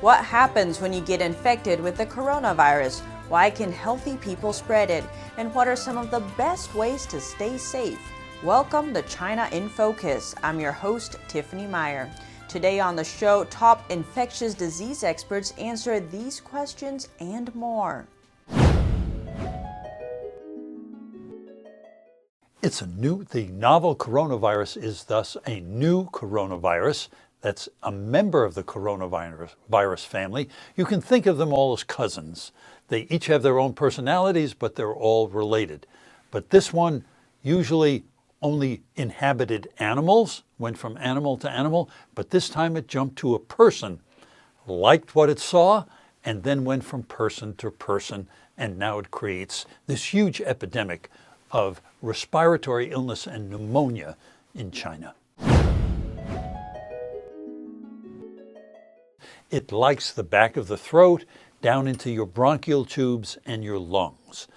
What happens when you get infected with the coronavirus? Why can healthy people spread it? And what are some of the best ways to stay safe? Welcome to China in Focus. I'm your host, Tiffany Meyer. Today on the show, top infectious disease experts answer these questions and more. The novel coronavirus is thus a new coronavirus that's a member of the coronavirus family. You can think of them all as cousins. They each have their own personalities, but they're all related. But this one usually only inhabited animals, went from animal to animal, but this time it jumped to a person, liked what it saw, and then went from person to person, and now it creates this huge epidemic of respiratory illness and pneumonia in China. It likes the back of the throat, down into your bronchial tubes and your lungs.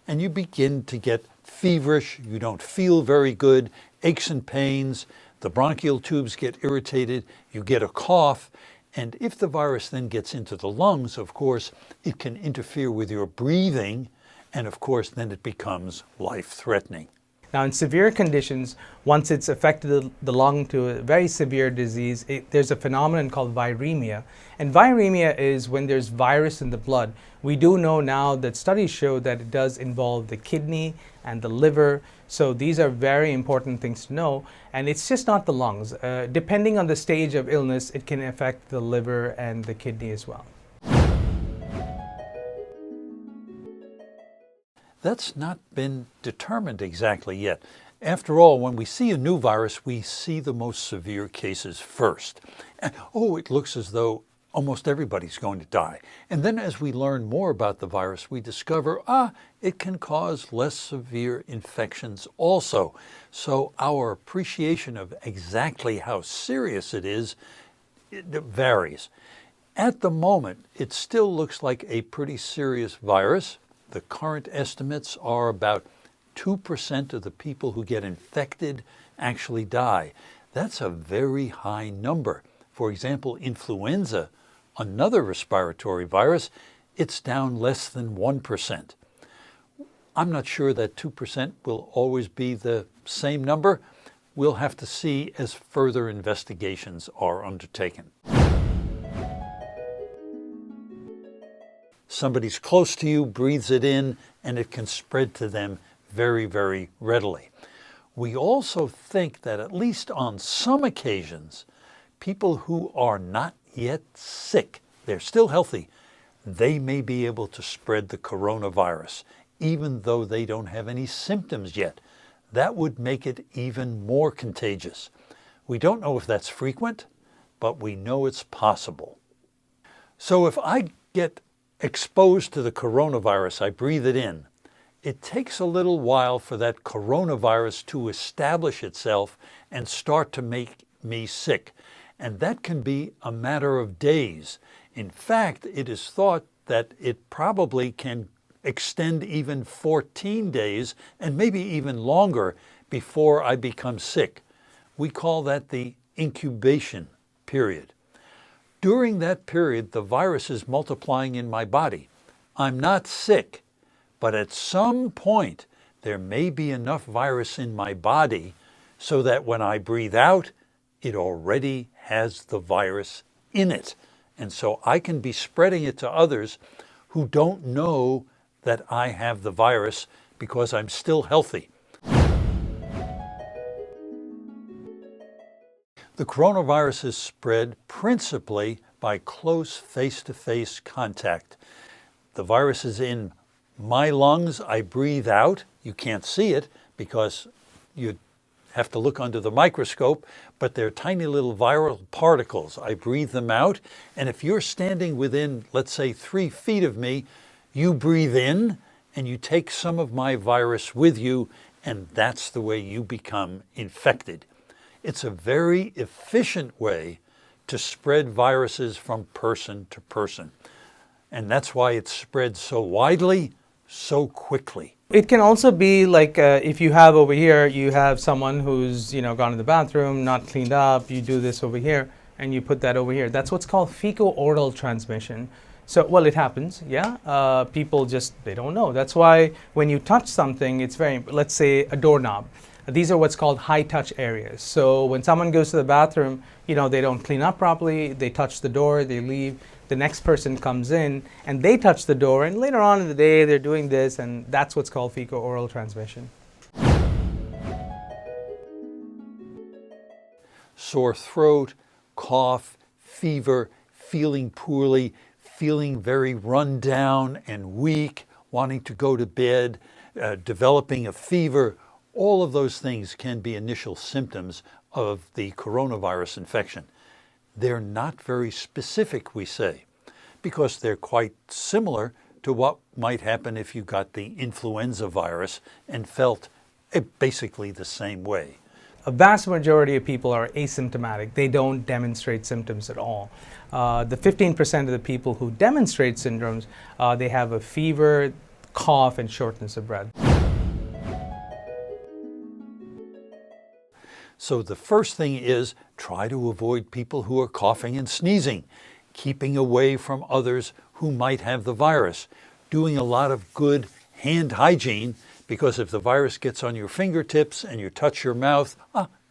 And you begin to get feverish, you don't feel very good, aches and pains, the bronchial tubes get irritated, you get a cough, and if the virus then gets into the lungs, of course, it can interfere with your breathing, and of course, then it becomes life-threatening. Now, in severe conditions, once it's affected the lung to a very severe disease, there's a phenomenon called viremia. And viremia is when there's virus in the blood. We do know now that studies show that it does involve the kidney and the liver. So these are very important things to know. And it's just not the lungs. Depending on the stage of illness, it can affect the liver and the kidney as well. That's not been determined exactly yet. After all, when we see a new virus, we see the most severe cases first. And, it looks as though almost everybody's going to die. And then as we learn more about the virus, we discover, it can cause less severe infections also. So our appreciation of exactly how serious it varies. At the moment, it still looks like a pretty serious virus. The current estimates are about 2% of the people who get infected actually die. That's a very high number. For example, influenza, another respiratory virus, it's down less than 1%. I'm not sure that 2% will always be the same number. We'll have to see as further investigations are undertaken. Somebody's close to you, breathes it in, and it can spread to them very, very readily. We also think that at least on some occasions, people who are not yet sick, they're still healthy, they may be able to spread the coronavirus, even though they don't have any symptoms yet. That would make it even more contagious. We don't know if that's frequent, but we know it's possible. So if I get exposed to the coronavirus, I breathe it in. It takes a little while for that coronavirus to establish itself and start to make me sick. And that can be a matter of days. In fact, it is thought that it probably can extend even 14 days and maybe even longer before I become sick. We call that the incubation period. During that period, the virus is multiplying in my body. I'm not sick, but at some point, there may be enough virus in my body so that when I breathe out, it already has the virus in it. And so I can be spreading it to others who don't know that I have the virus because I'm still healthy. The coronavirus is spread principally by close face-to-face contact. The virus is in my lungs. I breathe out. You can't see it because you have to look under the microscope, but they're tiny little viral particles. I breathe them out, and if you're standing within, let's say, 3 feet of me, you breathe in, and you take some of my virus with you, and that's the way you become infected. It's a very efficient way to spread viruses from person to person. And that's why it spreads so widely, so quickly. It can also be like if you have someone who's gone to the bathroom, not cleaned up, you do this over here, and you put that over here. That's what's called fecal-oral transmission. So, well, it happens, yeah. People just, they don't know. That's why when you touch something, it's very, let's say a doorknob. These are what's called high-touch areas. So when someone goes to the bathroom, you know, they don't clean up properly, they touch the door, they leave, the next person comes in, and they touch the door, and later on in the day, they're doing this, and that's what's called fecal-oral transmission. Sore throat, cough, fever, feeling poorly, feeling very run down and weak, wanting to go to bed, developing a fever, all of those things can be initial symptoms of the coronavirus infection. They're not very specific, we say, because they're quite similar to what might happen if you got the influenza virus and felt basically the same way. A vast majority of people are asymptomatic. They don't demonstrate symptoms at all. The 15% of the people who demonstrate symptoms, they have a fever, cough, and shortness of breath. So the first thing is try to avoid people who are coughing and sneezing, keeping away from others who might have the virus, doing a lot of good hand hygiene, because if the virus gets on your fingertips and you touch your mouth,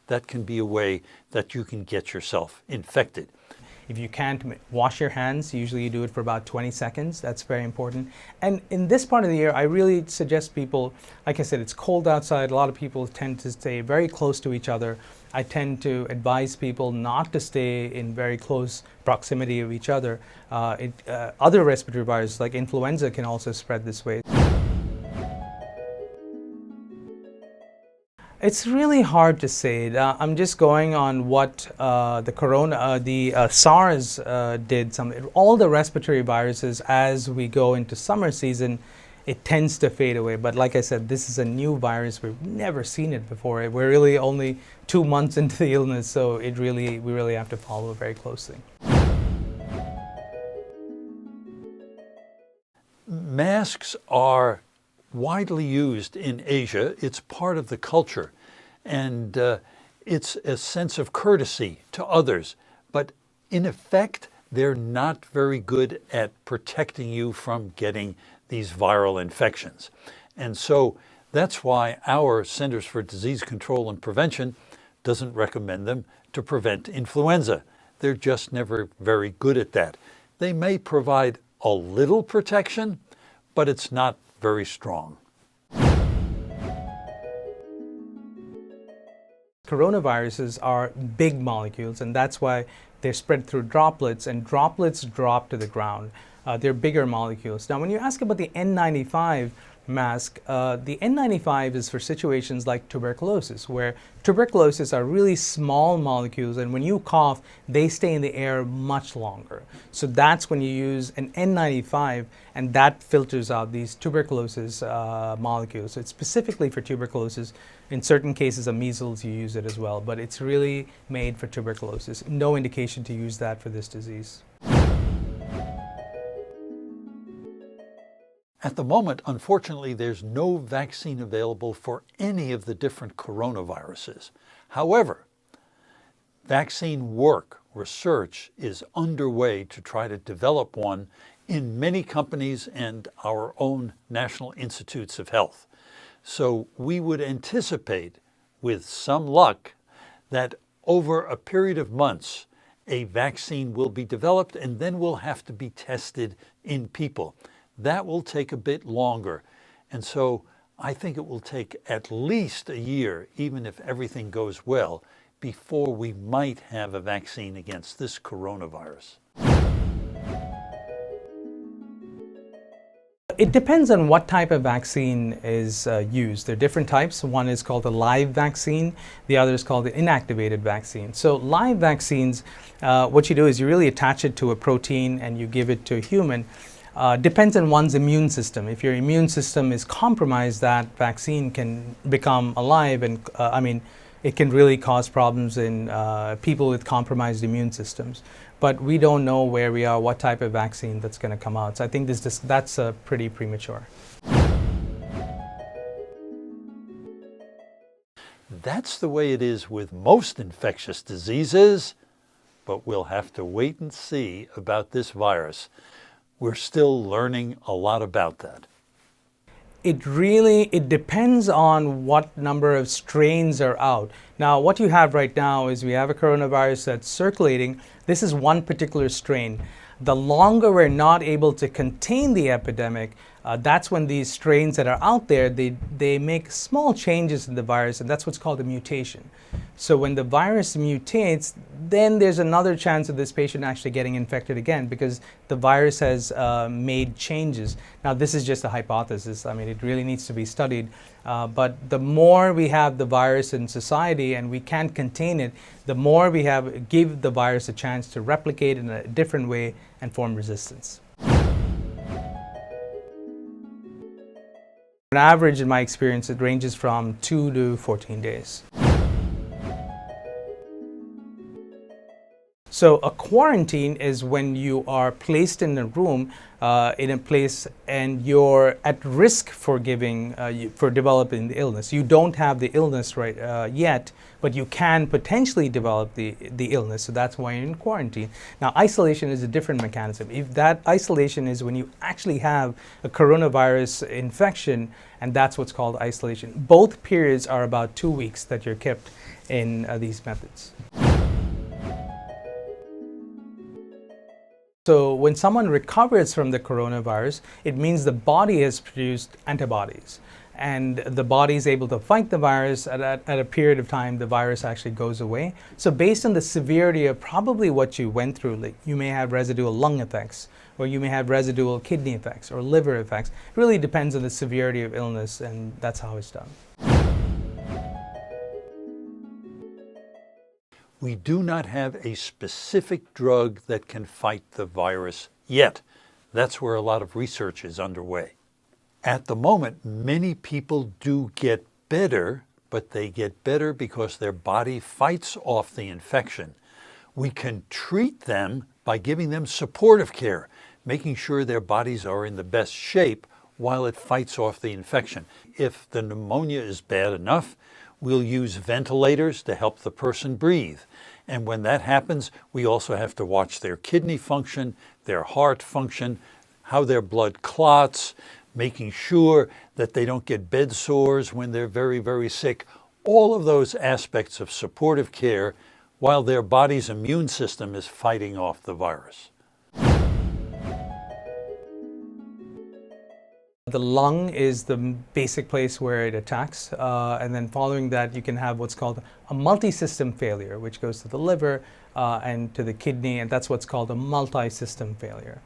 that can be a way that you can get yourself infected. If you can't wash your hands, usually you do it for about 20 seconds. That's very important. And in this part of the year, I really suggest people, like I said, it's cold outside. A lot of people tend to stay very close to each other. I tend to advise people not to stay in very close proximity of each other. Other respiratory viruses like influenza can also spread this way. It's really hard to say. I'm just going on what the SARS did. All the respiratory viruses, as we go into summer season, it tends to fade away. But like I said, this is a new virus. We've never seen it before. We're really only 2 months into the illness, so we really have to follow it very closely. Masks are widely used in Asia. It's part of the culture, and it's a sense of courtesy to others. But in effect, they're not very good at protecting you from getting these viral infections. And so that's why our Centers for Disease Control and Prevention doesn't recommend them to prevent influenza. They're just never very good at that. They may provide a little protection, but it's not very strong. Coronaviruses are big molecules, and that's why they're spread through droplets, and droplets drop to the ground. They're bigger molecules. Now, when you ask about the N95 mask, the N95 is for situations like tuberculosis, where tuberculosis are really small molecules, and when you cough, they stay in the air much longer. So that's when you use an N95, and that filters out these tuberculosis molecules. So it's specifically for tuberculosis. In certain cases of measles, you use it as well, but it's really made for tuberculosis. No indication to use that for this disease. At the moment, unfortunately, there's no vaccine available for any of the different coronaviruses. However, vaccine work, research is underway to try to develop one in many companies and our own National Institutes of Health. So we would anticipate, with some luck, that over a period of months, a vaccine will be developed and then will have to be tested in people. That will take a bit longer. And so I think it will take at least a year, even if everything goes well, before we might have a vaccine against this coronavirus. It depends on what type of vaccine is used. There are different types. One is called a live vaccine. The other is called the inactivated vaccine. So live vaccines, what you do is you really attach it to a protein and you give it to a human. Depends on one's immune system. If your immune system is compromised, that vaccine can become alive, and it can really cause problems in people with compromised immune systems. But we don't know where we are, what type of vaccine that's going to come out. So I think that's pretty premature. That's the way it is with most infectious diseases but we'll have to wait and see about this virus. We're still learning a lot about that. It depends on what number of strains are out. Now, what you have right now is we have a coronavirus that's circulating. This is one particular strain. The longer we're not able to contain the epidemic, that's when these strains that are out there, they make small changes in the virus, and that's what's called a mutation. So when the virus mutates, then there's another chance of this patient actually getting infected again because the virus has made changes. Now, this is just a hypothesis. I mean, it really needs to be studied. But the more we have the virus in society and we can't contain it, the more we give the virus a chance to replicate in a different way and form resistance. On average, in my experience, it ranges from 2 to 14 days. So a quarantine is when you are placed in a room, in a place, and you're at risk for developing the illness. You don't have the illness yet, but you can potentially develop the illness. So that's why you're in quarantine. Now, isolation is a different mechanism. If that isolation is when you actually have a coronavirus infection, and that's what's called isolation. Both periods are about 2 weeks that you're kept in these methods. So when someone recovers from the coronavirus, it means the body has produced antibodies. And the body is able to fight the virus. At a period of time, the virus actually goes away. So based on the severity of probably what you went through, like you may have residual lung effects, or you may have residual kidney effects, or liver effects. It really depends on the severity of illness, and that's how it's done. We do not have a specific drug that can fight the virus yet. That's where a lot of research is underway. At the moment, many people do get better, but they get better because their body fights off the infection. We can treat them by giving them supportive care, making sure their bodies are in the best shape while it fights off the infection. If the pneumonia is bad enough, we'll use ventilators to help the person breathe. And when that happens, we also have to watch their kidney function, their heart function, how their blood clots, making sure that they don't get bed sores when they're very, very sick. All of those aspects of supportive care while their body's immune system is fighting off the virus. The lung is the basic place where it attacks, and then following that you can have what's called a multi-system failure, which goes to the liver and to the kidney, and that's what's called a multi-system failure.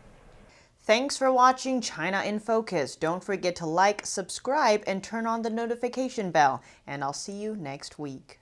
Thanks for watching China in Focus. Don't forget to like, subscribe, and turn on the notification bell, and I'll see you next week.